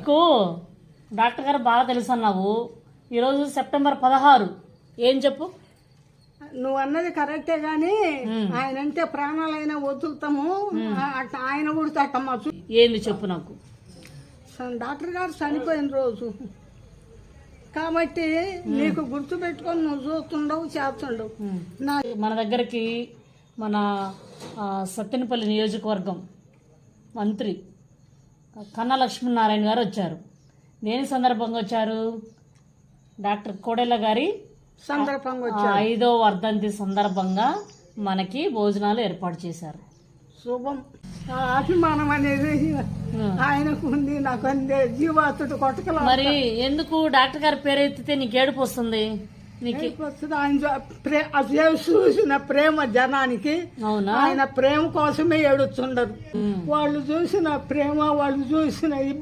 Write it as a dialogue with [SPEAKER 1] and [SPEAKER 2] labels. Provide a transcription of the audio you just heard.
[SPEAKER 1] నీకు డాక్టర్ గారు బాగా తెలుసు అన్నావు. ఈరోజు సెప్టెంబర్ 16. ఏం చెప్పు?
[SPEAKER 2] నువ్వు అన్నది కరెక్టే గాని ఆయన అంటే ప్రాణాలైనా వదులుతాము. ఆయన కూడా తట్టమ్మా.
[SPEAKER 1] ఏంది చెప్పు నాకు.
[SPEAKER 2] డాక్టర్ గారు చనిపోయిన రోజు కాబట్టి నీకు గుర్తు పెట్టుకొని నువ్వు చూస్తుండవు చేస్తుండవు.
[SPEAKER 1] మన దగ్గరికి మన సత్తెనపల్లి నియోజకవర్గం మంత్రి కన్నా లక్ష్మీనారాయణ గారు వచ్చారు. దేని సందర్భంగా వచ్చారు? డాక్టర్ కోడెల గారి
[SPEAKER 2] సందర్భంగా
[SPEAKER 1] 5వ వర్ధంతి సందర్భంగా మనకి భోజనాలు ఏర్పాటు చేశారు.
[SPEAKER 2] శుభం. అభిమానం అనేది ఆయనకు ఉంది, నాకు అందే. జీవాతుడు కొట్టకల.
[SPEAKER 1] మరి ఎందుకు డాక్టర్ గారి పేరు ఎత్తితే నీకు ఏడుపు వస్తుంది?
[SPEAKER 2] ఆయన చూసిన ప్రేమ జనానికి, ఆయన ప్రేమ కోసమే ఏడుస్తుండరు. వాళ్ళు చూసిన ప్రేమ, వాళ్ళు చూసిన ఇబ్బంది